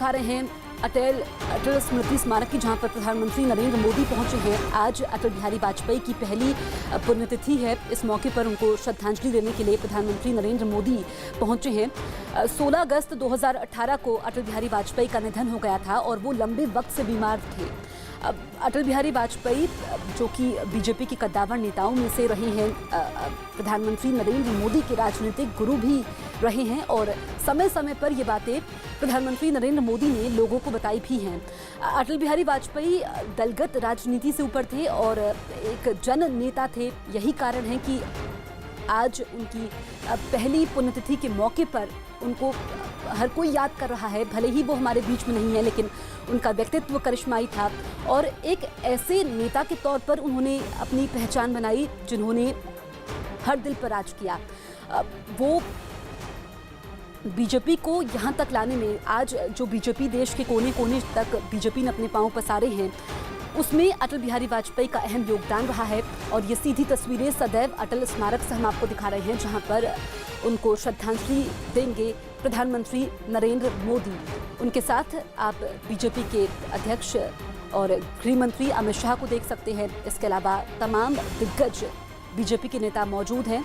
दिखा रहे हैं अटल स्मृति स्मारक की, जहां पर प्रधानमंत्री नरेंद्र मोदी पहुंचे हैं। आज अटल बिहारी वाजपेयी की पहली पुण्यतिथि है। इस मौके पर उनको श्रद्धांजलि देने के लिए प्रधानमंत्री नरेंद्र मोदी पहुंचे हैं। 16 अगस्त 2018 को अटल बिहारी वाजपेयी का निधन हो गया था और वो लंबे वक्त से बीमार थे। अटल बिहारी वाजपेयी जो कि बीजेपी के कद्दावर नेताओं में से रहे हैं, प्रधानमंत्री नरेंद्र मोदी के राजनीतिक गुरु भी रहे हैं और समय समय पर ये बातें प्रधानमंत्री नरेंद्र मोदी ने लोगों को बताई भी हैं। अटल बिहारी वाजपेयी दलगत राजनीति से ऊपर थे और एक जन नेता थे। यही कारण है कि आज उनकी पहली पुण्यतिथि के मौके पर उनको हर कोई याद कर रहा है। भले ही वो हमारे बीच में नहीं है, लेकिन उनका व्यक्तित्व करिश्माई था और एक ऐसे नेता के तौर पर उन्होंने अपनी पहचान बनाई जिन्होंने हर दिल पर राज किया। वो बीजेपी को यहाँ तक लाने में, आज जो बीजेपी देश के कोने कोने तक बीजेपी ने अपने पांव पसारे हैं, उसमें अटल बिहारी वाजपेयी का अहम योगदान रहा है। और ये सीधी तस्वीरें सदैव अटल स्मारक से हम आपको दिखा रहे हैं, जहां पर उनको श्रद्धांजलि देंगे प्रधानमंत्री नरेंद्र मोदी। उनके साथ आप बीजेपी के अध्यक्ष और गृह मंत्री अमित शाह को देख सकते हैं। इसके अलावा तमाम दिग्गज बीजेपी के नेता मौजूद हैं।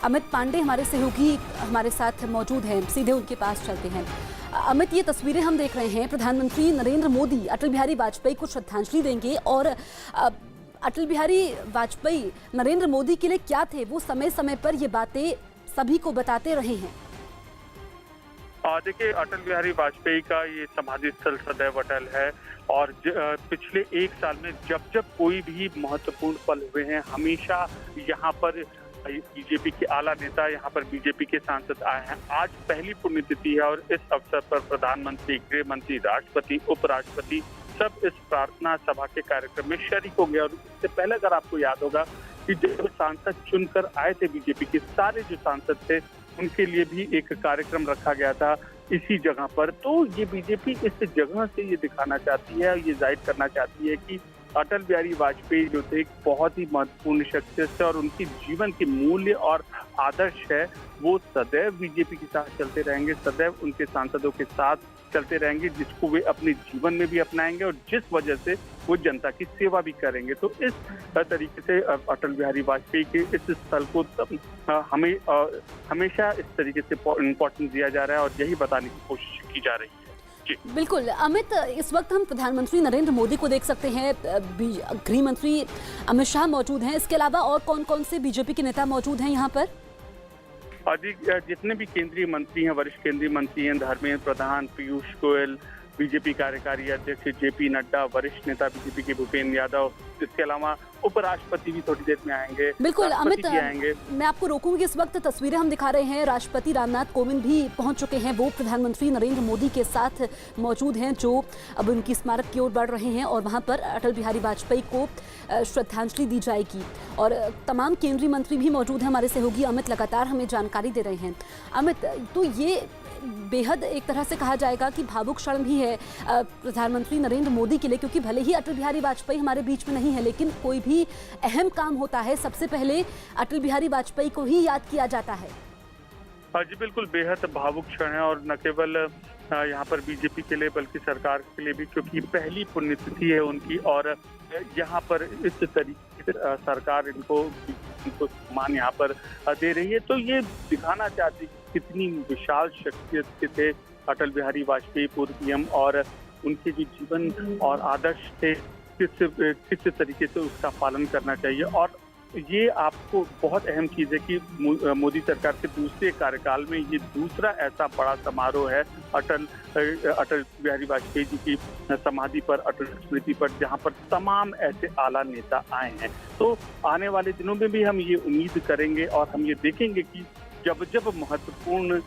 अमित पांडे हमारे सहयोगी हमारे साथ मौजूद हैं, सीधे उनके पास चलते हैं। अमित, ये तस्वीरें हम देख रहे हैं, प्रधानमंत्री नरेंद्र मोदी अटल बिहारी वाजपेयी को श्रद्धांजलि देंगे और अटल बिहारी वाजपेयी नरेंद्र मोदी के लिए क्या थे, वो समय समय पर ये बातें सभी को बताते रहे हैं। देखिए, अटल बिहारी वाजपेयी का ये समाधि स्थल सदैव अटल है और पिछले एक साल में जब जब कोई भी महत्वपूर्ण पल हुए हैं, हमेशा यहाँ पर बीजेपी के आला नेता, यहाँ पर बीजेपी के सांसद आए हैं। आज पहली पुण्यतिथि है और इस अवसर पर प्रधानमंत्री, गृह मंत्री, राष्ट्रपति, उपराष्ट्रपति सब इस प्रार्थना सभा के कार्यक्रम में शरीक हो गए। और इससे पहले अगर आपको याद होगा कि जब सांसद चुनकर आए थे बीजेपी के, सारे जो सांसद थे उनके लिए भी एक कार्यक्रम रखा गया था इसी जगह पर। तो ये बीजेपी इस जगह से ये दिखाना चाहती है, ये जाहिर करना चाहती है कि अटल बिहारी वाजपेयी जो थे एक बहुत ही महत्वपूर्ण शख्सियत है और उनकी जीवन के मूल्य और आदर्श है वो सदैव बीजेपी के साथ चलते रहेंगे, सदैव उनके सांसदों के साथ चलते रहेंगे, जिसको वे अपने जीवन में भी अपनाएंगे और जिस वजह से वो जनता की सेवा भी करेंगे। तो इस तरीके से अटल बिहारी वाजपेयी के इस स्थल को हमें हमेशा इस तरीके से इम्पोर्टेंस दिया जा रहा है और यही बताने की कोशिश की जा रही है। बिल्कुल अमित, इस वक्त हम प्रधानमंत्री नरेंद्र मोदी को देख सकते हैं, गृह मंत्री अमित शाह मौजूद हैं। इसके अलावा और कौन कौन से बीजेपी के नेता मौजूद हैं यहाँ पर? जितने भी केंद्रीय मंत्री हैं, वरिष्ठ केंद्रीय मंत्री हैं, धर्मेंद्र प्रधान, पीयूष गोयल, बीजेपी कार्यकारी अध्यक्ष जेपी नड्डा, वरिष्ठ नेता बीजेपी के भूपेंद्र यादव, इसके अलावा उपराष्ट्रपति भी थोड़ी देर में आएंगे। बिल्कुल अमित, मैं आपको रोकूंगी। इस वक्त तस्वीरें हम दिखा रहे हैं, राष्ट्रपति रामनाथ कोविंद भी पहुंच चुके हैं। वो प्रधानमंत्री नरेंद्र मोदी के साथ मौजूद हैं, जो अब उनकी स्मारक की ओर बढ़ रहे हैं और वहां पर अटल बिहारी वाजपेयी को श्रद्धांजलि दी जाएगी। और तमाम केंद्रीय मंत्री भी मौजूद हैं। हमारे सहयोगी अमित लगातार हमें जानकारी दे रहे हैं। अमित, तो ये बेहद एक तरह से कहा जाएगा कि भावुक क्षण भी है प्रधानमंत्री नरेंद्र मोदी के लिए, क्योंकि भले ही अटल बिहारी वाजपेयी हमारे बीच में नहीं है, लेकिन कोई भी अहम काम होता है सबसे पहले अटल बिहारी वाजपेयी को ही याद किया जाता है। जी बिल्कुल, बेहद भावुक क्षण है और न केवल यहाँ पर बीजेपी के लिए बल्कि सरकार के लिए भी, क्योंकि पहली पुण्यतिथि है उनकी और यहाँ पर इस तरीके से सरकार इनको सम्मान यहाँ पर दे रही है। तो ये दिखाना चाहती कितनी विशाल शख्सियत के थे अटल बिहारी वाजपेयी पूर्व पीएम और उनके जो जीवन और आदर्श थे किस तरीके से उसका पालन करना चाहिए। और ये आपको बहुत अहम चीज़ है कि मोदी सरकार के दूसरे कार्यकाल में ये दूसरा ऐसा बड़ा समारोह है अटल बिहारी वाजपेयी जी की समाधि पर, अटल स्मृति पर, जहां पर तमाम ऐसे आला नेता आए हैं। तो आने वाले दिनों में भी हम ये उम्मीद करेंगे और हम ये देखेंगे कि जब जब महत्वपूर्ण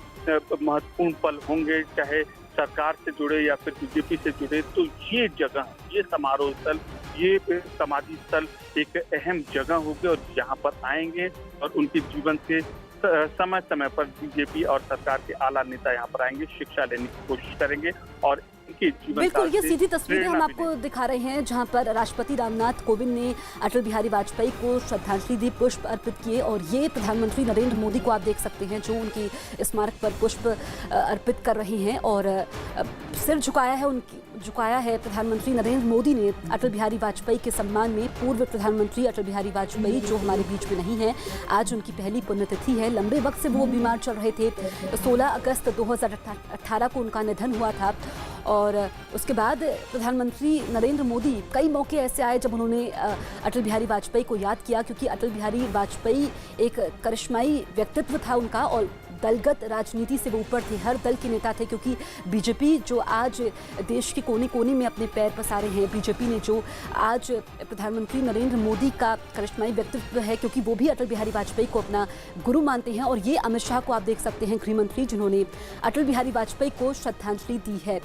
पल होंगे, चाहे सरकार से जुड़े या फिर बीजेपी से जुड़े, तो ये जगह, ये समारोह स्थल, ये समाधि स्थल एक अहम जगह होगी और यहाँ पर आएंगे और उनके जीवन से समय समय पर बीजेपी और सरकार के आला नेता यहाँ पर आएंगे, शिक्षा लेने की कोशिश करेंगे और उनकी जीवन बिल्कुल, काल ये से सीधी तस्वीरें हम प्रेरणा आपको मिलेगी। दिखा रहे हैं जहां पर राष्ट्रपति रामनाथ कोविंद ने अटल बिहारी वाजपेयी को श्रद्धांजलि दी, पुष्प अर्पित किए और ये प्रधानमंत्री नरेंद्र मोदी को आप देख सकते हैं जो उनकी स्मारक पर पुष्प अर्पित कर रहे हैं और सिर झुकाया है प्रधानमंत्री नरेंद्र मोदी ने अटल बिहारी वाजपेयी के सम्मान में। पूर्व प्रधानमंत्री अटल बिहारी वाजपेयी जो हमारे बीच में नहीं है, आज उनकी पहली पुण्यतिथि है। लंबे वक्त से वो बीमार चल रहे थे। 16 अगस्त 2018 को उनका निधन हुआ था और उसके बाद प्रधानमंत्री नरेंद्र मोदी कई मौके ऐसे आए जब उन्होंने अटल बिहारी वाजपेयी को याद किया, क्योंकि अटल बिहारी वाजपेयी एक करिश्माई व्यक्तित्व था उनका और दलगत राजनीति से वो ऊपर थे, हर दल के नेता थे। क्योंकि बीजेपी जो आज देश के कोने कोने में अपने पैर पसारे हैं, बीजेपी ने जो आज प्रधानमंत्री नरेंद्र मोदी का करिश्माई व्यक्तित्व है, क्योंकि वो भी अटल बिहारी वाजपेयी को अपना गुरु मानते हैं। और ये अमित शाह को आप देख सकते हैं, गृह मंत्री जिन्होंने अटल बिहारी वाजपेयी को श्रद्धांजलि दी है।